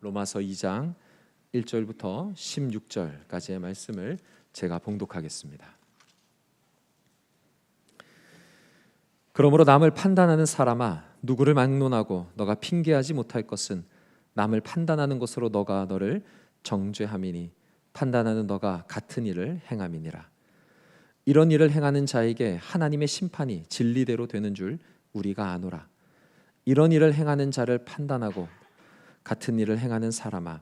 로마서 2장 1절부터 16절까지의 말씀을 제가 봉독하겠습니다. 그러므로 남을 판단하는 사람아, 누구를 막론하고 너가 핑계하지 못할 것은 남을 판단하는 것으로 너가 너를 정죄함이니 판단하는 너가 같은 일을 행함이니라. 이런 일을 행하는 자에게 하나님의 심판이 진리대로 되는 줄 우리가 아노라. 이런 일을 행하는 자를 판단하고 같은 일을 행하는 사람아,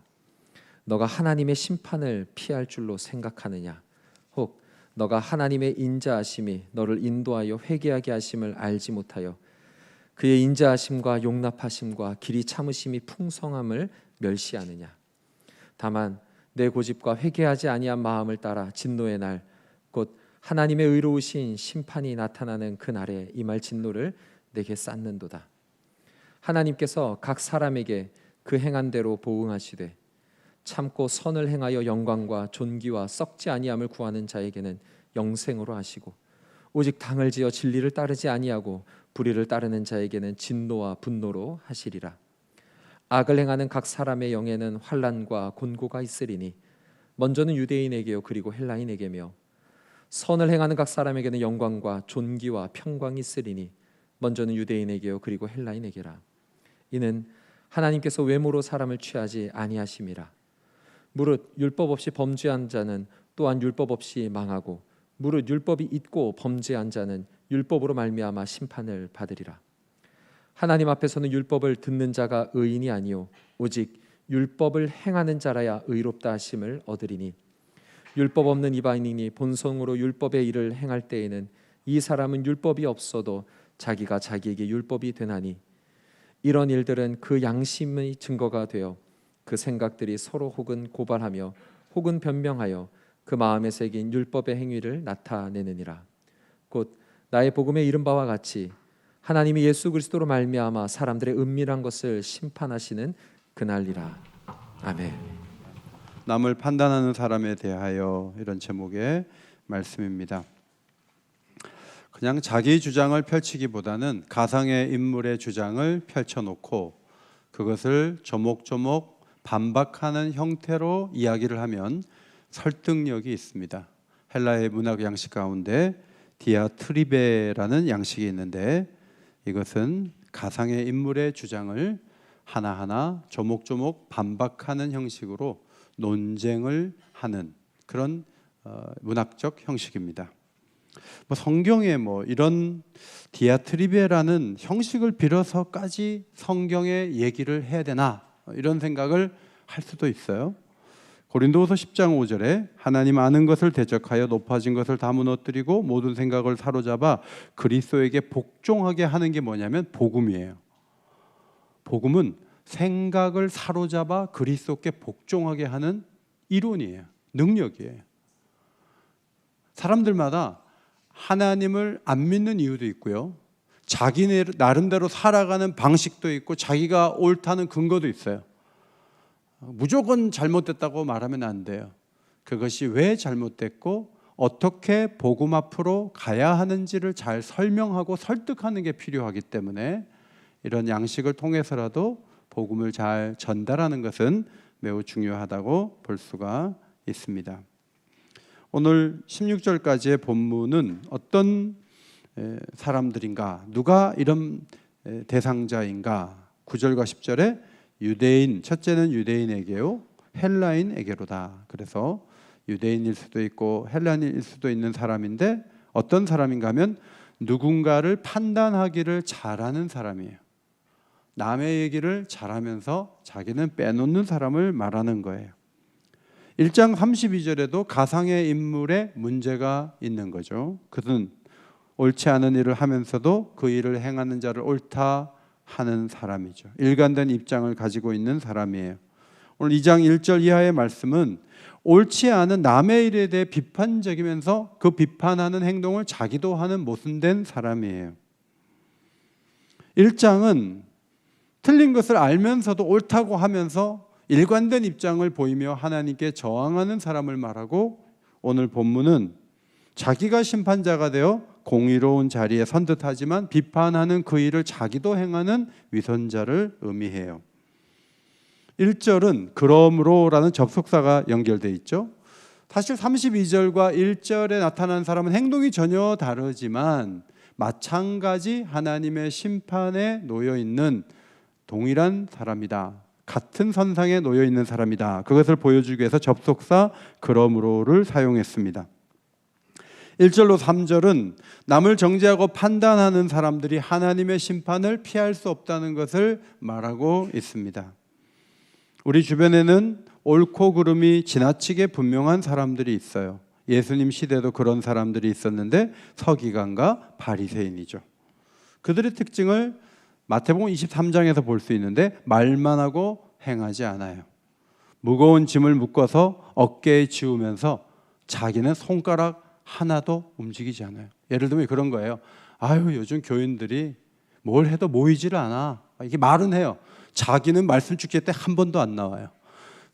너가 하나님의 심판을 피할 줄로 생각하느냐? 혹 너가 하나님의 인자하심이 너를 인도하여 회개하게 하심을 알지 못하여 그의 인자하심과 용납하심과 길이 참으심이 풍성함을 멸시하느냐? 다만 내 고집과 회개하지 아니한 마음을 따라 진노의 날, 곧 하나님의 의로우신 심판이 나타나는 그 날에 임할 진노를 내게 쌓는도다. 하나님께서 각 사람에게 그 행한 대로 보응하시되 참고 선을 행하여 영광과 존귀와 썩지 아니함을 구하는 자에게는 영생으로 하시고 오직 당을 지어 진리를 따르지 아니하고 불의를 따르는 자에게는 진노와 분노로 하시리라. 악을 행하는 각 사람의 영에는 환난과 곤고가 있으리니 먼저는 유대인에게요 그리고 헬라인에게며 선을 행하는 각 사람에게는 영광과 존귀와 평강이 있으리니 먼저는 유대인에게요 그리고 헬라인에게라. 이는 하나님께서 외모로 사람을 취하지 아니하심이라. 무릇 율법 없이 범죄한 자는 또한 율법 없이 망하고 무릇 율법이 있고 범죄한 자는 율법으로 말미암아 심판을 받으리라. 하나님 앞에서는 율법을 듣는 자가 의인이 아니요 오직 율법을 행하는 자라야 의롭다 하심을 얻으리니 율법 없는 이방인이 본성으로 율법의 일을 행할 때에는 이 사람은 율법이 없어도 자기가 자기에게 율법이 되나니 이런 일들은 그 양심의 증거가 되어 그 생각들이 서로 혹은 고발하며 혹은 변명하여 그 마음에 새긴 율법의 행위를 나타내느니라. 곧 나의 복음에 이른 바와 같이 하나님이 예수 그리스도로 말미암아 사람들의 은밀한 것을 심판하시는 그날이라. 아멘. 남을 판단하는 사람에 대하여, 이런 제목의 말씀입니다. 그냥 자기 주장을 펼치기보다는 가상의 인물의 주장을 펼쳐놓고 그것을 조목조목 반박하는 형태로 이야기를 하면 설득력이 있습니다. 헬라의 문학 양식 가운데 디아트리베라는 양식이 있는데 이것은 가상의 인물의 주장을 하나하나 조목조목 반박하는 형식으로 논쟁을 하는 그런 문학적 형식입니다. 성경에 이런 디아트리베라는 형식을 빌어서까지 성경의 얘기를 해야 되나 이런 생각을 할 수도 있어요. 고린도후서 10장 5절에 하나님 아는 것을 대적하여 높아진 것을 다 무너뜨리고 모든 생각을 사로잡아 그리스도에게 복종하게 하는 게 뭐냐면 복음이에요. 복음은 생각을 사로잡아 그리스도께 복종하게 하는 이론이에요. 능력이에요. 사람들마다 하나님을 안 믿는 이유도 있고요. 자기 나름대로 살아가는 방식도 있고 자기가 옳다는 근거도 있어요. 무조건 잘못됐다고 말하면 안 돼요. 그것이 왜 잘못됐고 어떻게 복음 앞으로 가야 하는지를 잘 설명하고 설득하는 게 필요하기 때문에 이런 양식을 통해서라도 복음을 잘 전달하는 것은 매우 중요하다고 볼 수가 있습니다. 오늘 16절까지의 본문은 어떤 사람들인가, 누가 이런 대상자인가? 9절과 10절에 유대인, 첫째는 유대인에게요 헬라인에게로다. 그래서 유대인일 수도 있고 헬라인일 수도 있는 사람인데 어떤 사람인가 하면 누군가를 판단하기를 잘하는 사람이에요. 남의 얘기를 잘하면서 자기는 빼놓는 사람을 말하는 거예요. 1장 32절에도 가상의 인물에 문제가 있는 거죠. 그는 옳지 않은 일을 하면서도 그 일을 행하는 자를 옳다 하는 사람이죠. 일관된 입장을 가지고 있는 사람이에요. 오늘 2장 1절 이하의 말씀은 옳지 않은 남의 일에 대해 비판적이면서 그 비판하는 행동을 자기도 하는 모순된 사람이에요. 1장은 틀린 것을 알면서도 옳다고 하면서 일관된 입장을 보이며 하나님께 저항하는 사람을 말하고, 오늘 본문은 자기가 심판자가 되어 공의로운 자리에 선 듯하지만 비판하는 그 일을 자기도 행하는 위선자를 의미해요. 1절은 그러므로라는 접속사가 연결되어 있죠. 사실 32절과 1절에 나타난 사람은 행동이 전혀 다르지만 마찬가지 하나님의 심판에 놓여 있는 동일한 사람이다. 같은 선상에 놓여 있는 사람이다. 그것을 보여주기 위해서 접속사 그러므로를 사용했습니다. 1절로 3절은 남을 정죄하고 판단하는 사람들이 하나님의 심판을 피할 수 없다는 것을 말하고 있습니다. 우리 주변에는 옳고 그름이 지나치게 분명한 사람들이 있어요. 예수님 시대도 그런 사람들이 있었는데 서기관과 바리새인이죠. 그들의 특징을 마태복음 23장에서 볼 수 있는데 말만 하고 행하지 않아요. 무거운 짐을 묶어서 어깨에 지우면서 자기는 손가락 하나도 움직이지 않아요. 예를 들면 그런 거예요. 아유, 요즘 교인들이 뭘 해도 모이지를 않아. 이게 말은 해요. 자기는 말씀 축제 때 한 번도 안 나와요.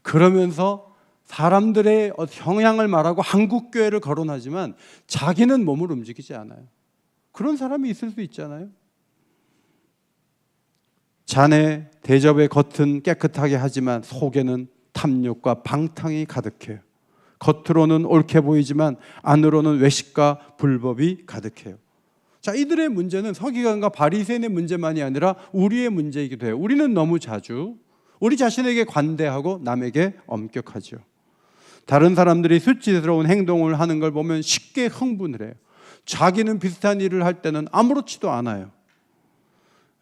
그러면서 사람들의 형향을 말하고 한국교회를 거론하지만 자기는 몸을 움직이지 않아요. 그런 사람이 있을 수 있잖아요. 잔의 대접의 겉은 깨끗하게 하지만 속에는 탐욕과 방탕이 가득해요. 겉으로는 옳게 보이지만 안으로는 외식과 불법이 가득해요. 자, 이들의 문제는 서기관과 바리새인의 문제만이 아니라 우리의 문제이기도 해요. 우리는 너무 자주 우리 자신에게 관대하고 남에게 엄격하죠. 다른 사람들이 수치스러운 행동을 하는 걸 보면 쉽게 흥분을 해요. 자기는 비슷한 일을 할 때는 아무렇지도 않아요.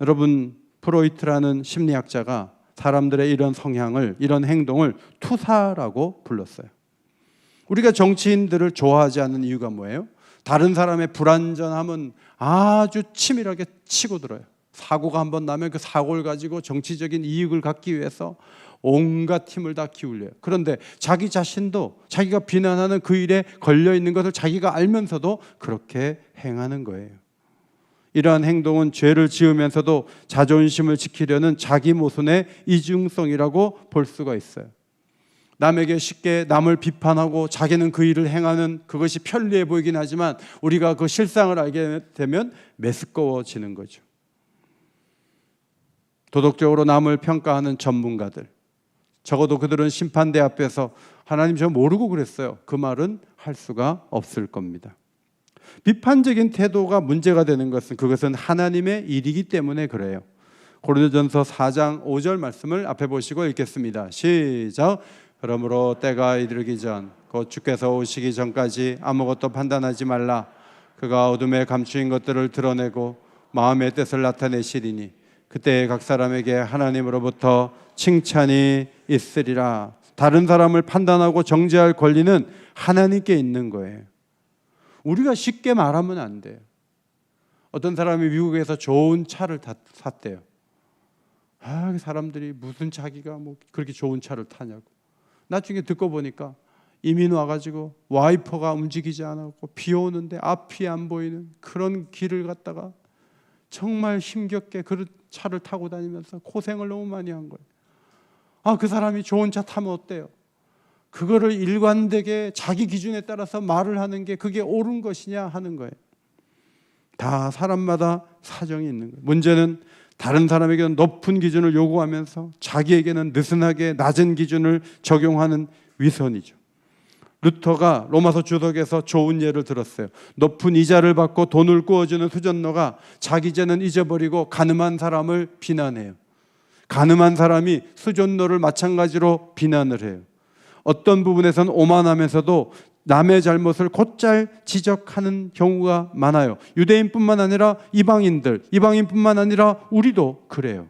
여러분, 프로이트라는 심리학자가 사람들의 이런 성향을, 이런 행동을 투사라고 불렀어요. 우리가 정치인들을 좋아하지 않는 이유가 뭐예요? 다른 사람의 불완전함은 아주 치밀하게 치고 들어요. 사고가 한번 나면 그 사고를 가지고 정치적인 이익을 갖기 위해서 온갖 힘을 다 기울여요. 그런데 자기 자신도 자기가 비난하는 그 일에 걸려있는 것을 자기가 알면서도 그렇게 행하는 거예요. 이러한 행동은 죄를 지으면서도 자존심을 지키려는 자기 모순의 이중성이라고 볼 수가 있어요. 남에게 쉽게 남을 비판하고 자기는 그 일을 행하는 그것이 편리해 보이긴 하지만 우리가 그 실상을 알게 되면 메스꺼워지는 거죠. 도덕적으로 남을 평가하는 전문가들, 적어도 그들은 심판대 앞에서 하나님 저 모르고 그랬어요, 그 말은 할 수가 없을 겁니다. 비판적인 태도가 문제가 되는 것은 그것은 하나님의 일이기 때문에 그래요. 고린도전서 4장 5절 말씀을 앞에 보시고 읽겠습니다. 시작. 그러므로 때가 이르기 전 곧 주께서 오시기 전까지 아무것도 판단하지 말라. 그가 어둠에 감추인 것들을 드러내고 마음의 뜻을 나타내시리니 그때 각 사람에게 하나님으로부터 칭찬이 있으리라. 다른 사람을 판단하고 정죄할 권리는 하나님께 있는 거예요. 우리가 쉽게 말하면 안 돼요. 어떤 사람이 미국에서 좋은 차를 샀대요. 사람들이 무슨 자기가 뭐 그렇게 좋은 차를 타냐고. 나중에 듣고 보니까 이민 와가지고 와이퍼가 움직이지 않았고 비 오는데 앞이 안 보이는 그런 길을 갔다가 정말 힘겹게 그 차를 타고 다니면서 고생을 너무 많이 한 거예요. 그 사람이 좋은 차 타면 어때요? 그거를 일관되게 자기 기준에 따라서 말을 하는 게 그게 옳은 것이냐 하는 거예요. 다 사람마다 사정이 있는 거예요. 문제는 다른 사람에게는 높은 기준을 요구하면서 자기에게는 느슨하게 낮은 기준을 적용하는 위선이죠. 루터가 로마서 주석에서 좋은 예를 들었어요. 높은 이자를 받고 돈을 구워주는 수전노가 자기 죄는 잊어버리고 가늠한 사람을 비난해요. 가늠한 사람이 수전노를 마찬가지로 비난을 해요. 어떤 부분에서는 오만하면서도 남의 잘못을 곧잘 지적하는 경우가 많아요. 유대인뿐만 아니라 이방인뿐만 아니라 우리도 그래요.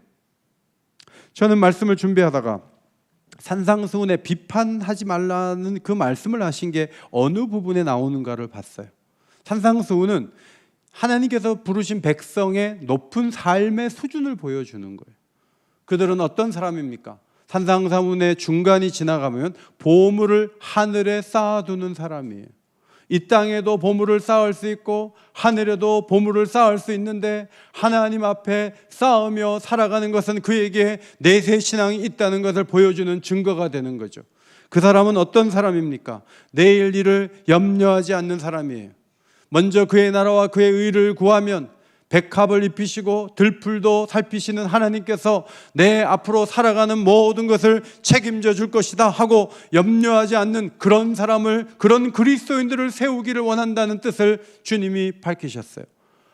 저는 말씀을 준비하다가 산상수훈에 비판하지 말라는 그 말씀을 하신 게 어느 부분에 나오는가를 봤어요. 산상수훈은 하나님께서 부르신 백성의 높은 삶의 수준을 보여주는 거예요. 그들은 어떤 사람입니까? 산상수훈의 중간이 지나가면 보물을 하늘에 쌓아두는 사람이에요. 이 땅에도 보물을 쌓을 수 있고 하늘에도 보물을 쌓을 수 있는데 하나님 앞에 쌓으며 살아가는 것은 그에게 내세 신앙이 있다는 것을 보여주는 증거가 되는 거죠. 그 사람은 어떤 사람입니까? 내일 일을 염려하지 않는 사람이에요. 먼저 그의 나라와 그의 의를 구하면 백합을 입히시고 들풀도 살피시는 하나님께서 내 앞으로 살아가는 모든 것을 책임져 줄 것이다 하고 염려하지 않는 그런 사람을, 그런 그리스도인들을 세우기를 원한다는 뜻을 주님이 밝히셨어요.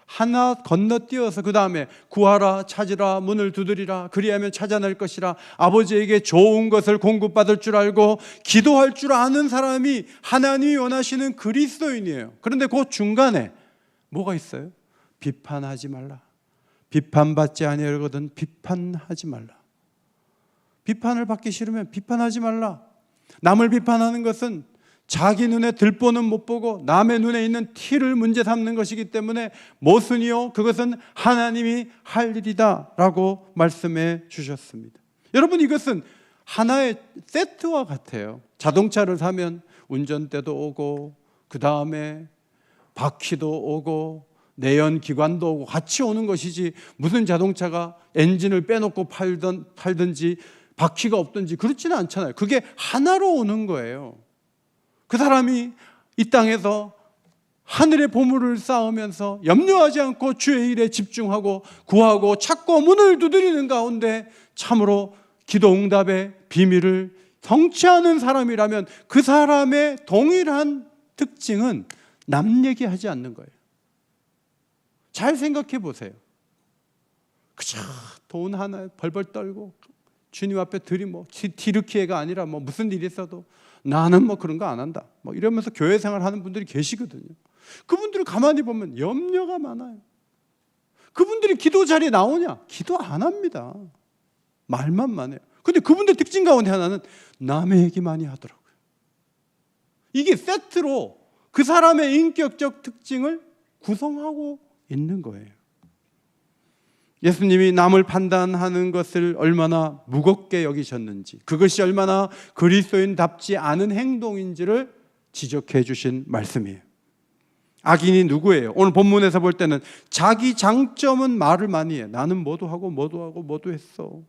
하나 건너뛰어서 그 다음에 구하라, 찾으라, 문을 두드리라, 그리하면 찾아낼 것이라, 아버지에게 좋은 것을 공급받을 줄 알고 기도할 줄 아는 사람이 하나님이 원하시는 그리스도인이에요. 그런데 그 중간에 뭐가 있어요? 비판하지 말라. 비판받지 아니하거든 비판하지 말라. 비판을 받기 싫으면 비판하지 말라. 남을 비판하는 것은 자기 눈에 들보는 못 보고 남의 눈에 있는 티를 문제 삼는 것이기 때문에 모순이요 그것은 하나님이 할 일이다 라고 말씀해 주셨습니다. 여러분, 이것은 하나의 세트와 같아요. 자동차를 사면 운전대도 오고 그 다음에 바퀴도 오고 내연기관도 오고 같이 오는 것이지, 무슨 자동차가 엔진을 빼놓고 팔든지 바퀴가 없든지 그렇지는 않잖아요. 그게 하나로 오는 거예요. 그 사람이 이 땅에서 하늘의 보물을 쌓으면서 염려하지 않고 주의 일에 집중하고 구하고 찾고 문을 두드리는 가운데 참으로 기도 응답의 비밀을 성취하는 사람이라면 그 사람의 동일한 특징은 남 얘기하지 않는 거예요. 잘 생각해 보세요. 그저 돈 하나에 벌벌 떨고 주님 앞에 디르키에가 아니라 무슨 일이 있어도 나는 그런 거 안 한다 이러면서 교회 생활하는 분들이 계시거든요. 그분들을 가만히 보면 염려가 많아요. 그분들이 기도 자리에 나오냐? 기도 안 합니다. 말만 해요. 근데 그분들 특징 가운데 하나는 남의 얘기 많이 하더라고요. 이게 세트로 그 사람의 인격적 특징을 구성하고 있는 거예요. 예수님이 남을 판단하는 것을 얼마나 무겁게 여기셨는지, 그것이 얼마나 그리스도인답지 않은 행동인지를 지적해 주신 말씀이에요. 악인이 누구예요? 오늘 본문에서 볼 때는 자기 장점은 말을 많이 해. 나는 뭐도 하고 뭐도 하고 뭐도 했어.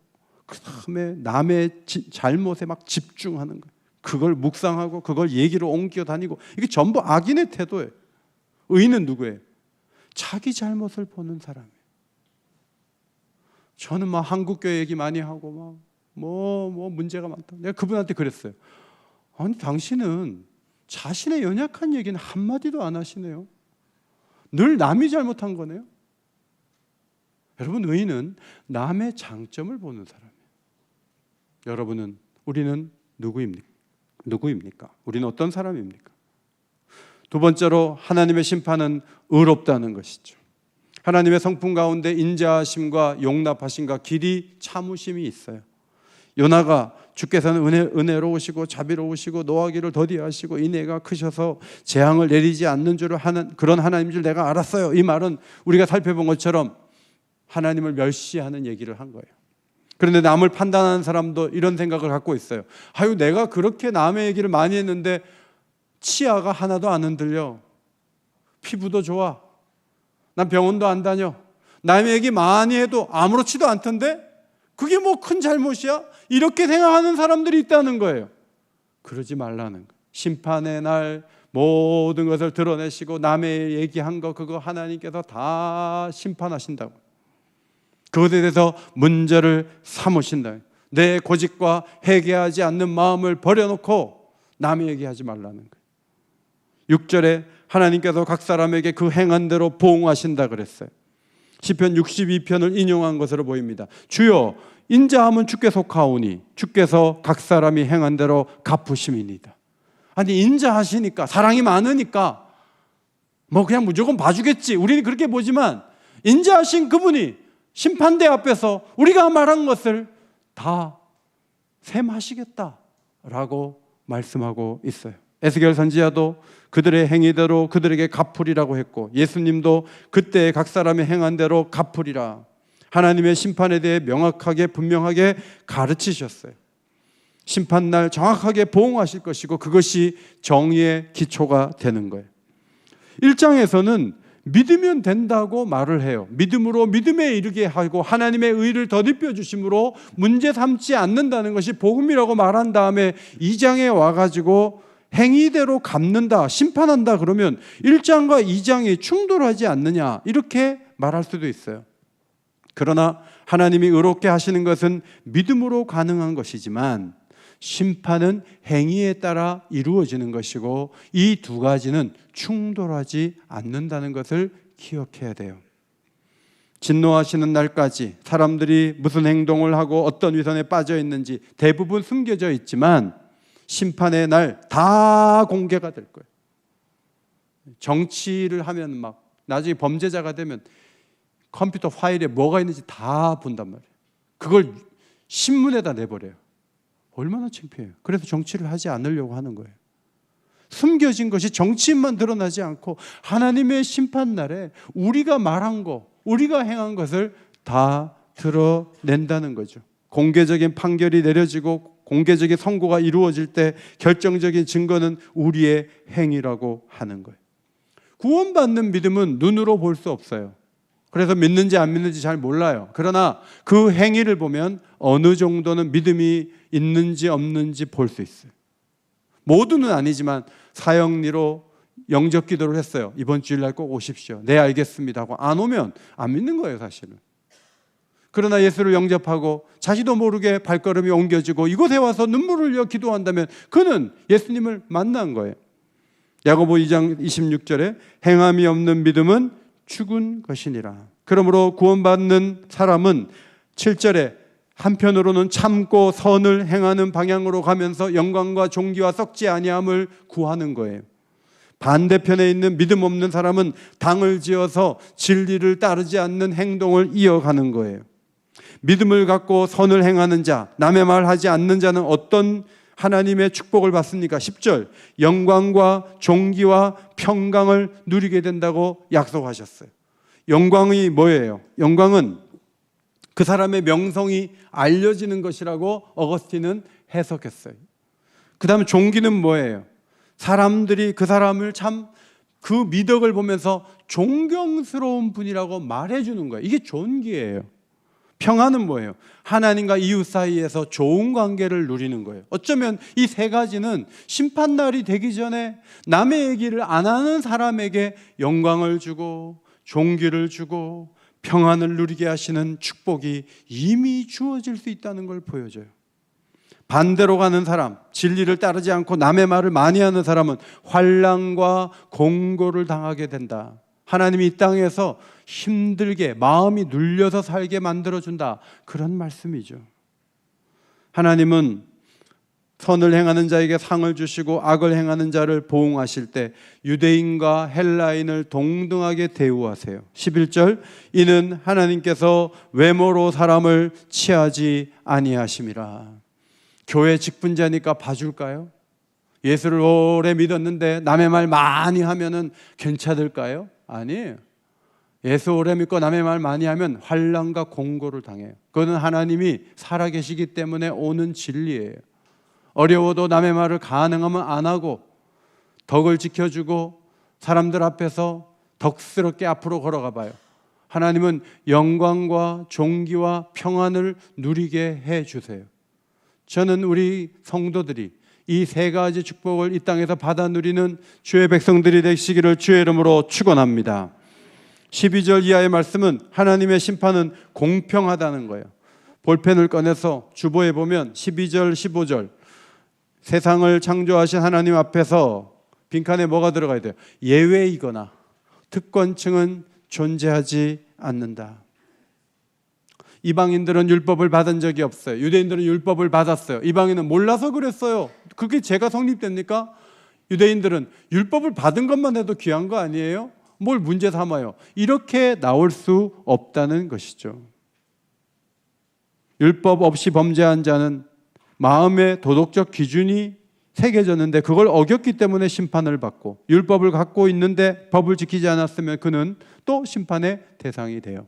그 다음에 남의 잘못에 막 집중하는 거예요. 그걸 묵상하고 그걸 얘기로 옮겨 다니고, 이게 전부 악인의 태도예요. 의인은 누구예요? 자기 잘못을 보는 사람이에요. 저는 한국교회 얘기 많이 하고 문제가 많다. 내가 그분한테 그랬어요. 아니, 당신은 자신의 연약한 얘기는 한마디도 안 하시네요. 늘 남이 잘못한 거네요. 여러분, 의인은 남의 장점을 보는 사람이에요. 우리는 누구입니까? 우리는 어떤 사람입니까? 두 번째로 하나님의 심판은 의롭다는 것이죠. 하나님의 성품 가운데 인자하심과 용납하심과 길이 참으심이 있어요. 요나가 주께서는 은혜로우시고 자비로우시고 노하기를 더디하시고 인애가 크셔서 재앙을 내리지 않는 줄을 하는 그런 하나님인 줄 내가 알았어요. 이 말은 우리가 살펴본 것처럼 하나님을 멸시하는 얘기를 한 거예요. 그런데 남을 판단하는 사람도 이런 생각을 갖고 있어요. 아유, 내가 그렇게 남의 얘기를 많이 했는데 치아가 하나도 안 흔들려. 피부도 좋아. 난 병원도 안 다녀. 남의 얘기 많이 해도 아무렇지도 않던데? 그게 큰 잘못이야? 이렇게 생각하는 사람들이 있다는 거예요. 그러지 말라는 거예요. 심판의 날 모든 것을 드러내시고 남의 얘기한 거 그거 하나님께서 다 심판하신다고. 그것에 대해서 문제를 삼으신다. 내 고집과 회개하지 않는 마음을 버려놓고 남의 얘기하지 말라는 거예요. 6절에 하나님께서 각 사람에게 그 행한 대로 보응하신다 그랬어요. 시편 62편을 인용한 것으로 보입니다. 주여, 인자함은 주께 속하오니 주께서 각 사람이 행한 대로 갚으심이니이다. 아니, 인자하시니까, 사랑이 많으니까 그냥 무조건 봐주겠지, 우리는 그렇게 보지만 인자하신 그분이 심판대 앞에서 우리가 말한 것을 다 셈하시겠다라고 말씀하고 있어요. 에스겔 선지자도 그들의 행위대로 그들에게 갚으리라고 했고, 예수님도 그때 각 사람이 행한 대로 갚으리라. 하나님의 심판에 대해 명확하게 분명하게 가르치셨어요. 심판날 정확하게 보응하실 것이고 그것이 정의의 기초가 되는 거예요. 1장에서는 믿으면 된다고 말을 해요. 믿음으로 믿음에 이르게 하고 하나님의 의를 덧입혀 주심으로 문제 삼지 않는다는 것이 복음이라고 말한 다음에 2장에 와가지고 행위대로 갚는다, 심판한다 그러면 1장과 2장이 충돌하지 않느냐 이렇게 말할 수도 있어요. 그러나 하나님이 의롭게 하시는 것은 믿음으로 가능한 것이지만 심판은 행위에 따라 이루어지는 것이고 이 두 가지는 충돌하지 않는다는 것을 기억해야 돼요. 진노하시는 날까지 사람들이 무슨 행동을 하고 어떤 위선에 빠져 있는지 대부분 숨겨져 있지만 심판의 날 다 공개가 될 거예요. 정치를 하면 막 나중에 범죄자가 되면 컴퓨터 파일에 뭐가 있는지 다 본단 말이에요. 그걸 신문에다 내버려요. 얼마나 창피해요. 그래서 정치를 하지 않으려고 하는 거예요. 숨겨진 것이 정치인만 드러나지 않고 하나님의 심판날에 우리가 말한 거, 우리가 행한 것을 다 드러낸다는 거죠. 공개적인 판결이 내려지고 공개적인 선고가 이루어질 때 결정적인 증거는 우리의 행위라고 하는 거예요. 구원받는 믿음은 눈으로 볼 수 없어요. 그래서 믿는지 안 믿는지 잘 몰라요. 그러나 그 행위를 보면 어느 정도는 믿음이 있는지 없는지 볼 수 있어요. 모두는 아니지만 사형리로 영접 기도를 했어요. 이번 주일날 꼭 오십시오. 네, 알겠습니다 하고 안 오면 안 믿는 거예요, 사실은. 그러나 예수를 영접하고 자기도 모르게 발걸음이 옮겨지고 이곳에 와서 눈물을 흘려 기도한다면 그는 예수님을 만난 거예요. 야고보 2장 26절에 행함이 없는 믿음은 죽은 것이니라. 그러므로 구원받는 사람은 7절에 한편으로는 참고 선을 행하는 방향으로 가면서 영광과 존귀와 썩지 아니함을 구하는 거예요. 반대편에 있는 믿음 없는 사람은 당을 지어서 진리를 따르지 않는 행동을 이어가는 거예요. 믿음을 갖고 선을 행하는 자, 남의 말 하지 않는 자는 어떤 하나님의 축복을 받습니까? 10절, 영광과 존귀와 평강을 누리게 된다고 약속하셨어요. 영광이 뭐예요? 영광은 그 사람의 명성이 알려지는 것이라고 어거스틴은 해석했어요. 그 다음에 존귀는 뭐예요? 사람들이 그 사람을 참 그 미덕을 보면서 존경스러운 분이라고 말해주는 거예요. 이게 존귀예요. 평안은 뭐예요? 하나님과 이웃 사이에서 좋은 관계를 누리는 거예요. 어쩌면 이 세 가지는 심판날이 되기 전에 남의 얘기를 안 하는 사람에게 영광을 주고 존귀를 주고 평안을 누리게 하시는 축복이 이미 주어질 수 있다는 걸 보여줘요. 반대로 가는 사람, 진리를 따르지 않고 남의 말을 많이 하는 사람은 환난과 공고를 당하게 된다. 하나님이 이 땅에서 힘들게 마음이 눌려서 살게 만들어준다. 그런 말씀이죠. 하나님은 선을 행하는 자에게 상을 주시고 악을 행하는 자를 보응하실 때 유대인과 헬라인을 동등하게 대우하세요. 11절, 이는 하나님께서 외모로 사람을 취하지 아니하심이라. 교회 직분자니까 봐줄까요? 예수를 오래 믿었는데 남의 말 많이 하면은 괜찮을까요? 아니에요. 예수 오래 믿고 남의 말 많이 하면 환난과 공고를 당해요. 그거는 하나님이 살아계시기 때문에 오는 진리예요. 어려워도 남의 말을 가능하면 안 하고 덕을 지켜주고 사람들 앞에서 덕스럽게 앞으로 걸어가 봐요. 하나님은 영광과 존귀와 평안을 누리게 해주세요. 저는 우리 성도들이 이 세 가지 축복을 이 땅에서 받아 누리는 주의 백성들이 되시기를 주의 이름으로 축원합니다. 12절 이하의 말씀은 하나님의 심판은 공평하다는 거예요. 볼펜을 꺼내서 주보에 보면 12절, 15절 세상을 창조하신 하나님 앞에서 빈칸에 뭐가 들어가야 돼요? 예외이거나 특권층은 존재하지 않는다. 이방인들은 율법을 받은 적이 없어요. 유대인들은 율법을 받았어요. 이방인은 몰라서 그랬어요. 그게 죄가 성립됩니까? 유대인들은 율법을 받은 것만 해도 귀한 거 아니에요? 뭘 문제 삼아요? 이렇게 나올 수 없다는 것이죠. 율법 없이 범죄한 자는 마음의 도덕적 기준이 새겨졌는데 그걸 어겼기 때문에 심판을 받고, 율법을 갖고 있는데 법을 지키지 않았으면 그는 또 심판의 대상이 돼요.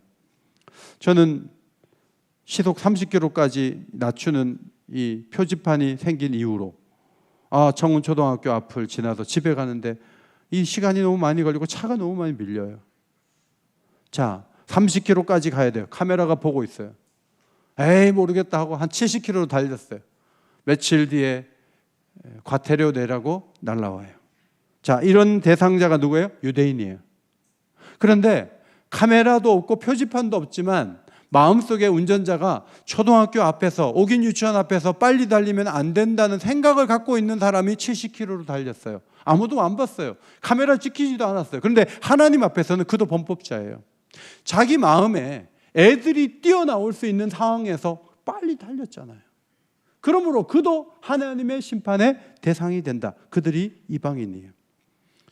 저는 시속 30km까지 낮추는 이 표지판이 생긴 이후로 청운초등학교 앞을 지나서 집에 가는데 이 시간이 너무 많이 걸리고 차가 너무 많이 밀려요. 자, 30km까지 가야 돼요. 카메라가 보고 있어요. 에이 모르겠다 하고 한 70km로 달렸어요. 며칠 뒤에 과태료 내라고 날라와요. 자, 이런 대상자가 누구예요? 유대인이에요. 그런데 카메라도 없고 표지판도 없지만 마음속에 운전자가 초등학교 앞에서 옥인 유치원 앞에서 빨리 달리면 안 된다는 생각을 갖고 있는 사람이 70km로 달렸어요. 아무도 안 봤어요. 카메라 찍히지도 않았어요. 그런데 하나님 앞에서는 그도 범법자예요. 자기 마음에 애들이 뛰어나올 수 있는 상황에서 빨리 달렸잖아요. 그러므로 그도 하나님의 심판의 대상이 된다. 그들이 이방인이에요.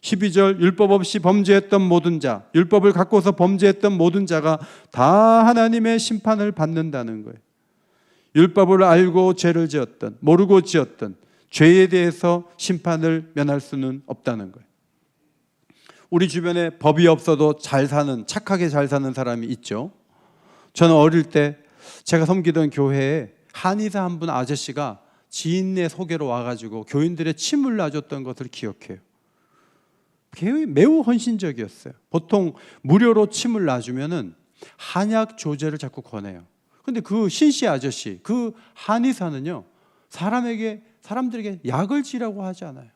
12절 율법 없이 범죄했던 모든 자, 율법을 갖고서 범죄했던 모든 자가 다 하나님의 심판을 받는다는 거예요. 율법을 알고 죄를 지었던, 모르고 지었던 죄에 대해서 심판을 면할 수는 없다는 거예요. 우리 주변에 법이 없어도 잘 사는, 착하게 잘 사는 사람이 있죠. 저는 어릴 때 제가 섬기던 교회에 한의사 한 분 아저씨가 지인네 소개로 와가지고 교인들의 침을 놔줬던 것을 기억해요. 매우 헌신적이었어요. 보통 무료로 침을 놔주면은 한약 조제를 자꾸 권해요. 근데 그 신씨 아저씨, 그 한의사는요, 사람들에게 약을 지라고 하지 않아요.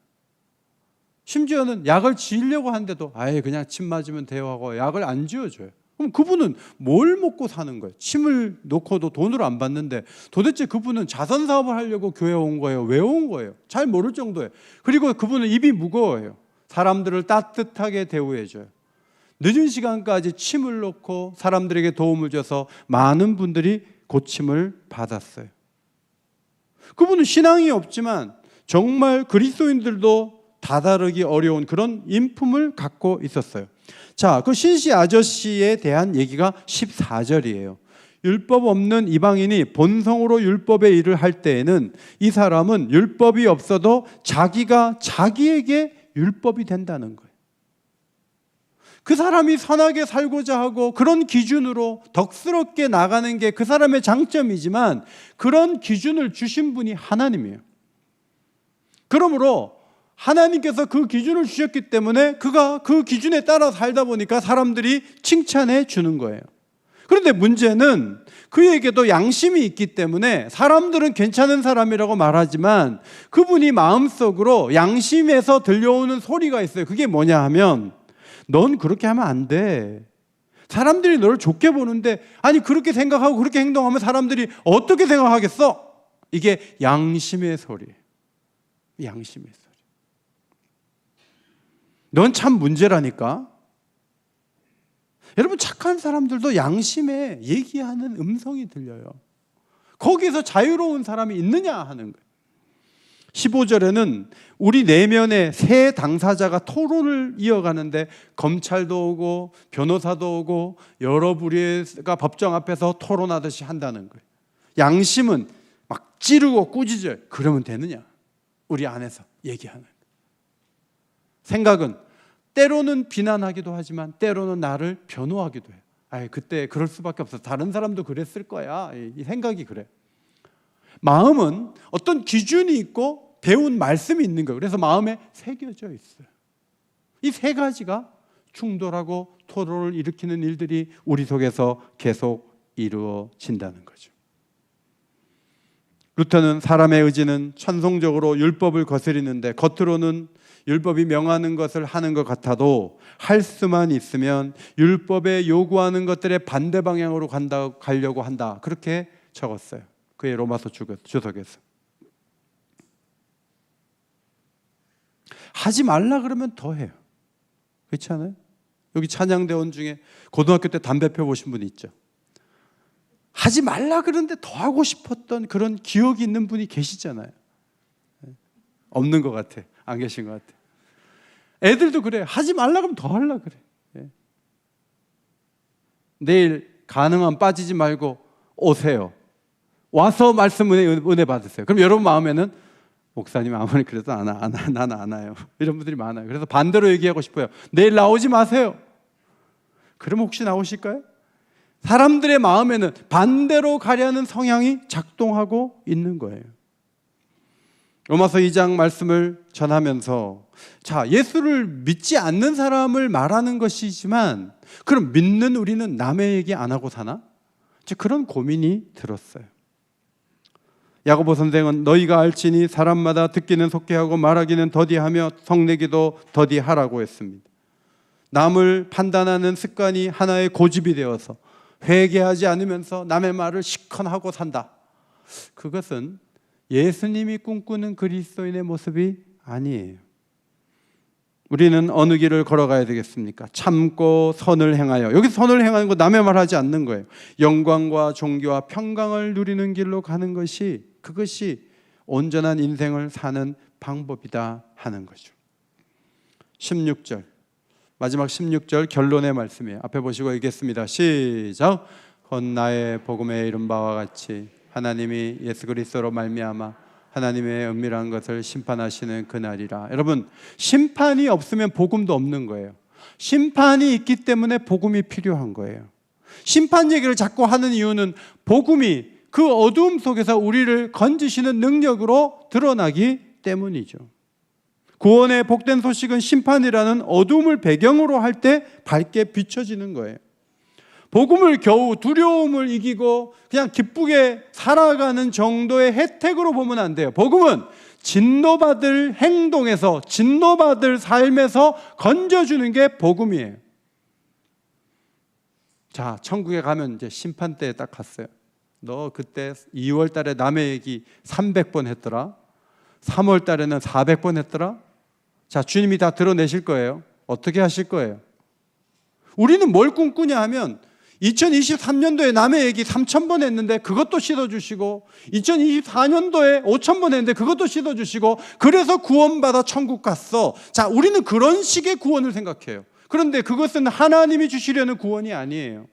심지어는 약을 지으려고 하는데도 아예 그냥 침 맞으면 돼요 하고 약을 안 지어줘요. 그럼 그분은 뭘 먹고 사는 거예요? 침을 놓고도 돈을 안 받는데 도대체 그분은 자선 사업을 하려고 교회에 온 거예요? 왜 온 거예요? 잘 모를 정도예요. 그리고 그분은 입이 무거워요. 사람들을 따뜻하게 대우해줘요. 늦은 시간까지 침을 놓고 사람들에게 도움을 줘서 많은 분들이 고침을 받았어요. 그분은 신앙이 없지만 정말 그리스도인들도 다다르기 어려운 그런 인품을 갖고 있었어요. 자, 그 신씨 아저씨에 대한 얘기가 14절이에요. 율법 없는 이방인이 본성으로 율법의 일을 할 때에는 이 사람은 율법이 없어도 자기가 자기에게 율법이 된다는 거예요. 그 사람이 선하게 살고자 하고 그런 기준으로 덕스럽게 나가는 게 그 사람의 장점이지만 그런 기준을 주신 분이 하나님이에요. 그러므로 하나님께서 그 기준을 주셨기 때문에 그가 그 기준에 따라 살다 보니까 사람들이 칭찬해 주는 거예요. 그런데 문제는 그에게도 양심이 있기 때문에 사람들은 괜찮은 사람이라고 말하지만 그분이 마음속으로 양심에서 들려오는 소리가 있어요. 그게 뭐냐 하면 넌 그렇게 하면 안 돼. 사람들이 너를 좋게 보는데 아니 그렇게 생각하고 그렇게 행동하면 사람들이 어떻게 생각하겠어? 이게 양심의 소리예요. 양심의 소리. 넌 참 문제라니까. 여러분 착한 사람들도 양심에 얘기하는 음성이 들려요. 거기서 자유로운 사람이 있느냐 하는 거예요. 15절에는 우리 내면에 세 당사자가 토론을 이어가는데 검찰도 오고 변호사도 오고 여러 부류가 법정 앞에서 토론하듯이 한다는 거예요. 양심은 막 찌르고 꾸짖어요. 그러면 되느냐? 우리 안에서 얘기하는 거예요. 생각은 때로는 비난하기도 하지만 때로는 나를 변호하기도 해요. 아이, 그때 그럴 수밖에 없어. 다른 사람도 그랬을 거야. 이 생각이 그래. 마음은 어떤 기준이 있고 배운 말씀이 있는 거예요. 그래서 마음에 새겨져 있어요. 이 세 가지가 충돌하고 토론을 일으키는 일들이 우리 속에서 계속 이루어진다는 거죠. 루터는 사람의 의지는 천성적으로 율법을 거스리는데 겉으로는 율법이 명하는 것을 하는 것 같아도 할 수만 있으면 율법에 요구하는 것들의 반대 방향으로 가려고 한다. 그렇게 적었어요. 그의 로마서 주석에서. 하지 말라 그러면 더 해요. 그렇지 않아요? 여기 찬양대원 중에 고등학교 때 담배 펴보신 분이 있죠. 하지 말라 그러는데 더 하고 싶었던 그런 기억이 있는 분이 계시잖아요. 없는 것 같아. 안 계신 것 같아. 애들도 그래. 하지 말라 그러면 더 하려고 그래. 내일 가능하면 빠지지 말고 오세요. 와서 말씀 은혜 받으세요. 그럼 여러분 마음에는 목사님 아무리 그래도 나는 안 와요. 이런 분들이 많아요. 그래서 반대로 얘기하고 싶어요. 내일 나오지 마세요. 그럼 혹시 나오실까요? 사람들의 마음에는 반대로 가려는 성향이 작동하고 있는 거예요. 로마서 2장 말씀을 전하면서 자, 예수를 믿지 않는 사람을 말하는 것이지만 그럼 믿는 우리는 남의 얘기 안 하고 사나? 그런 고민이 들었어요. 야고보 선생은 너희가 알지니 사람마다 듣기는 속게 하고 말하기는 더디하며 성내기도 더디하라고 했습니다. 남을 판단하는 습관이 하나의 고집이 되어서 회개하지 않으면서 남의 말을 시컨하고 산다. 그것은 예수님이 꿈꾸는 그리스도인의 모습이 아니에요. 우리는 어느 길을 걸어가야 되겠습니까? 참고 선을 행하여. 여기 선을 행하는 거 남의 말하지 않는 거예요. 영광과 존귀와 평강을 누리는 길로 가는 것이, 그것이 온전한 인생을 사는 방법이다 하는 거죠. 16절, 마지막 16절 결론의 말씀이에요. 앞에 보시고 읽겠습니다. 시작. 건 나의 복음에 이른 바와 같이 하나님이 예수 그리스도로 말미암아 하나님의 은밀한 것을 심판하시는 그날이라. 여러분, 심판이 없으면 복음도 없는 거예요. 심판이 있기 때문에 복음이 필요한 거예요. 심판 얘기를 자꾸 하는 이유는 복음이 그 어두움 속에서 우리를 건지시는 능력으로 드러나기 때문이죠. 구원의 복된 소식은 심판이라는 어두움을 배경으로 할 때 밝게 비춰지는 거예요. 복음을 겨우 두려움을 이기고 그냥 기쁘게 살아가는 정도의 혜택으로 보면 안 돼요. 복음은 진노받을 행동에서, 진노받을 삶에서 건져주는 게 복음이에요. 자, 천국에 가면 이제 심판 때에 딱 갔어요. 너 그때 2월 달에 남의 얘기 300번 했더라. 3월 달에는 400번 했더라. 자, 주님이 다 드러내실 거예요. 어떻게 하실 거예요? 우리는 뭘 꿈꾸냐 하면 2023년도에 남의 얘기 3,000번 했는데 그것도 씻어주시고, 2024년도에 5,000번 했는데 그것도 씻어주시고, 그래서 구원받아 천국 갔어. 자, 우리는 그런 식의 구원을 생각해요. 그런데 그것은 하나님이 주시려는 구원이 아니에요.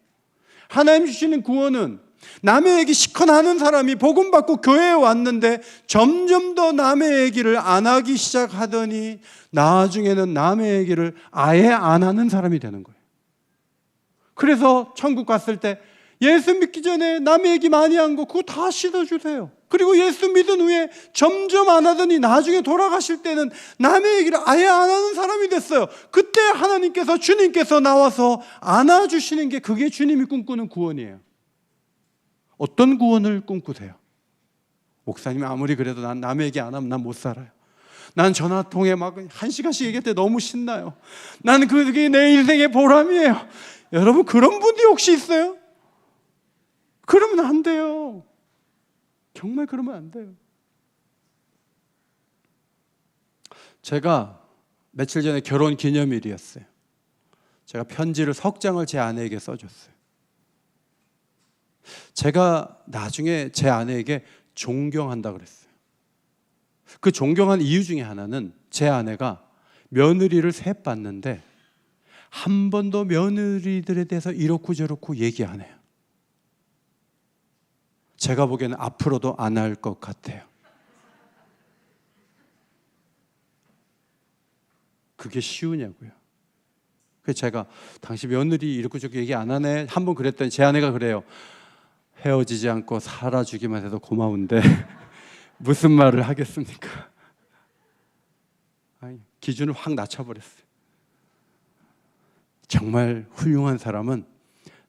하나님 주시는 구원은 남의 얘기 시컨하는 사람이 복음 받고 교회에 왔는데 점점 더 남의 얘기를 안 하기 시작하더니 나중에는 남의 얘기를 아예 안 하는 사람이 되는 거예요. 그래서 천국 갔을 때 예수 믿기 전에 남의 얘기 많이 한 거 그거 다 씻어주세요. 그리고 예수 믿은 후에 점점 안 하더니 나중에 돌아가실 때는 남의 얘기를 아예 안 하는 사람이 됐어요. 그때 하나님께서, 주님께서 나와서 안아주시는 게, 그게 주님이 꿈꾸는 구원이에요. 어떤 구원을 꿈꾸세요? 목사님이 아무리 그래도 난 남의 얘기 안 하면 난 못 살아요. 난 전화통에 막 1시간씩 얘기할 때 너무 신나요. 난 그게 내 인생의 보람이에요. 여러분, 그런 분이 혹시 있어요? 그러면 안 돼요. 정말 그러면 안 돼요. 제가 며칠 전에 결혼 기념일이었어요. 제가 편지를 석 장을 제 아내에게 써줬어요. 제가 나중에 제 아내에게 존경한다 그랬어요. 그 존경한 이유 중에 하나는 제 아내가 며느리를 셋 봤는데 한 번도 며느리들에 대해서 이렇고 저렇고 얘기 안 해요. 제가 보기에는 앞으로도 안 할 것 같아요. 그게 쉬우냐고요. 그래서 제가 당신 며느리 이렇고 저렇게 얘기 안 하네 한 번 그랬더니 제 아내가 그래요. 헤어지지 않고 살아주기만 해도 고마운데 무슨 말을 하겠습니까? 아니, 기준을 확 낮춰버렸어요. 정말 훌륭한 사람은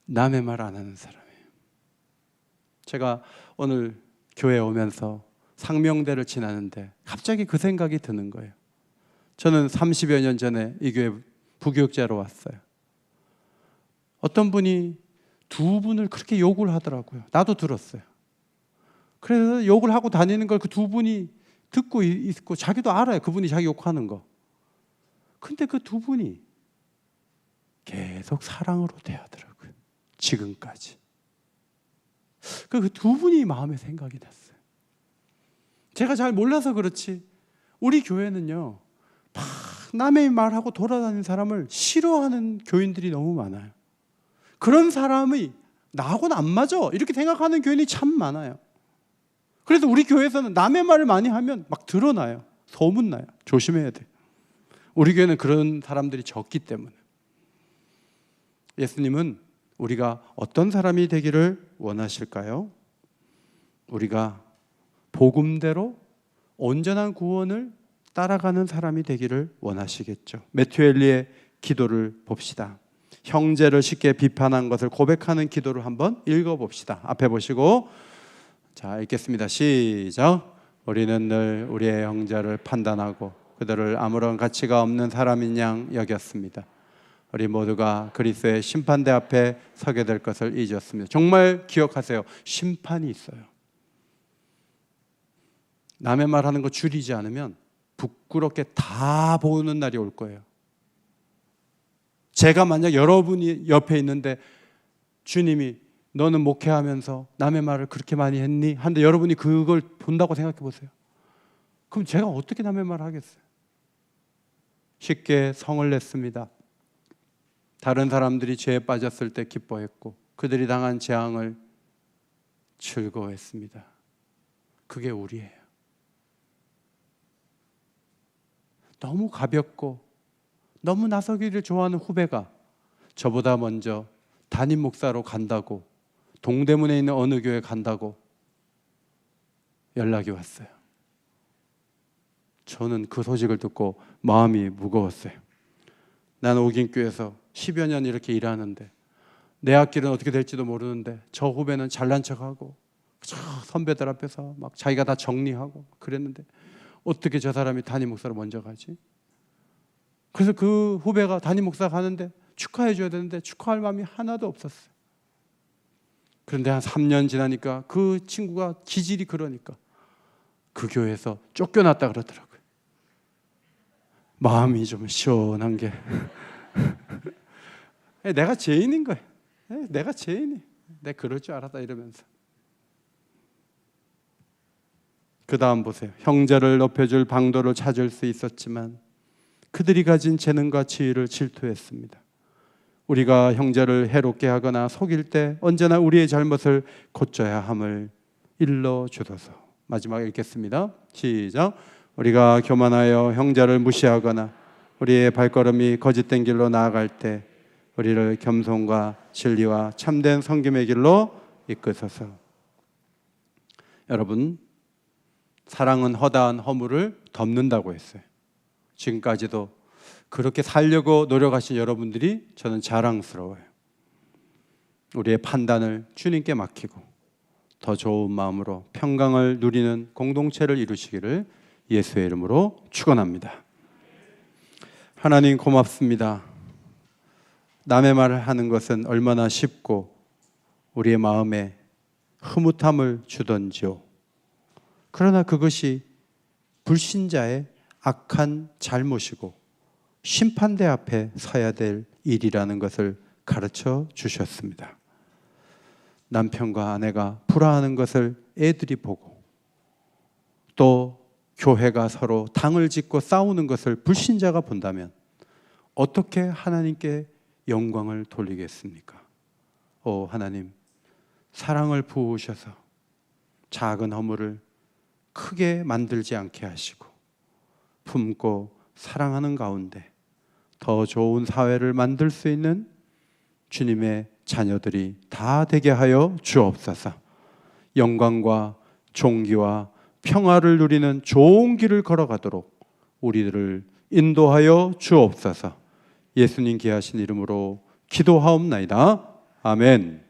남의 말 안 하는 사람이에요. 제가 오늘 교회에 오면서 상명대를 지나는데 갑자기 그 생각이 드는 거예요. 저는 30여 년 전에 이 교회 부교육자로 왔어요. 어떤 분이 두 분을 그렇게 욕을 하더라고요. 나도 들었어요. 그래서 욕을 하고 다니는 걸 그 두 분이 듣고 있고 자기도 알아요. 그분이 자기 욕하는 거. 근데 그 두 분이 계속 사랑으로 대하더라고요. 지금까지. 그 두 분이 마음에 생각이 났어요. 제가 잘 몰라서 그렇지 우리 교회는요, 막 남의 말하고 돌아다니는 사람을 싫어하는 교인들이 너무 많아요. 그런 사람이 나하고는 안 맞아 이렇게 생각하는 교인이 참 많아요. 그래서 우리 교회에서는 남의 말을 많이 하면 막 드러나요. 소문나요. 조심해야 돼. 우리 교회는 그런 사람들이 적기 때문에. 예수님은 우리가 어떤 사람이 되기를 원하실까요? 우리가 복음대로 온전한 구원을 따라가는 사람이 되기를 원하시겠죠. 매튜 엘리의 기도를 봅시다. 형제를 쉽게 비판한 것을 고백하는 기도를 한번 읽어봅시다. 앞에 보시고 자 읽겠습니다. 시작. 우리는 늘 우리의 형제를 판단하고 그들을 아무런 가치가 없는 사람인 양 여겼습니다. 우리 모두가 그리스도의 심판대 앞에 서게 될 것을 잊었습니다. 정말 기억하세요. 심판이 있어요. 남의 말하는 거 줄이지 않으면 부끄럽게 다 보는 날이 올 거예요. 제가 만약 여러분이 옆에 있는데 주님이 너는 목회하면서 남의 말을 그렇게 많이 했니? 하는데 여러분이 그걸 본다고 생각해 보세요. 그럼 제가 어떻게 남의 말을 하겠어요? 쉽게 성을 냈습니다. 다른 사람들이 죄에 빠졌을 때 기뻐했고 그들이 당한 재앙을 즐거워했습니다. 그게 우리예요. 너무 가볍고 너무 나서기를 좋아하는 후배가 저보다 먼저 담임 목사로 간다고, 동대문에 있는 어느 교회 간다고 연락이 왔어요. 저는 그 소식을 듣고 마음이 무거웠어요. 나는 옥인교회에서 10여 년 이렇게 일하는데 내 앞길은 어떻게 될지도 모르는데 저 후배는 잘난 척하고 선배들 앞에서 막 자기가 다 정리하고 그랬는데 어떻게 저 사람이 담임 목사로 먼저 가지? 그래서 그 후배가 담임 목사 가는데 축하해 줘야 되는데 축하할 마음이 하나도 없었어요. 그런데 한 3년 지나니까 그 친구가 기질이 그러니까 그 교회에서 쫓겨났다 그러더라고요. 마음이 좀 시원한 게 내가 죄인인 거예요. 내가 죄인이. 내가 그럴 줄 알았다 이러면서. 그 다음 보세요. 형제를 높여줄 방도를 찾을 수 있었지만 그들이 가진 재능과 지위를 질투했습니다. 우리가 형제를 해롭게 하거나 속일 때 언제나 우리의 잘못을 고쳐야 함을 일러주소서. 마지막에 읽겠습니다. 시작. 우리가 교만하여 형제를 무시하거나 우리의 발걸음이 거짓된 길로 나아갈 때 우리를 겸손과 진리와 참된 섬김의 길로 이끄소서. 여러분, 사랑은 허다한 허물을 덮는다고 했어요. 지금까지도 그렇게 살려고 노력하신 여러분들이 저는 자랑스러워요. 우리의 판단을 주님께 맡기고 더 좋은 마음으로 평강을 누리는 공동체를 이루시기를 예수의 이름으로 축원합니다. 하나님 고맙습니다. 남의 말을 하는 것은 얼마나 쉽고 우리의 마음에 흐뭇함을 주던지요. 그러나 그것이 불신자의 악한 잘못이고 심판대 앞에 서야 될 일이라는 것을 가르쳐 주셨습니다. 남편과 아내가 불화하는 것을 애들이 보고 또 교회가 서로 당을 짓고 싸우는 것을 불신자가 본다면 어떻게 하나님께 영광을 돌리겠습니까? 오 하나님, 사랑을 부으셔서 작은 허물을 크게 만들지 않게 하시고 품고 사랑하는 가운데 더 좋은 사회를 만들 수 있는 주님의 자녀들이 다 되게 하여 주옵소서. 영광과 존귀와 평화를 누리는 좋은 길을 걸어가도록 우리들을 인도하여 주옵소서. 예수님 귀하신 이름으로 기도하옵나이다. 아멘.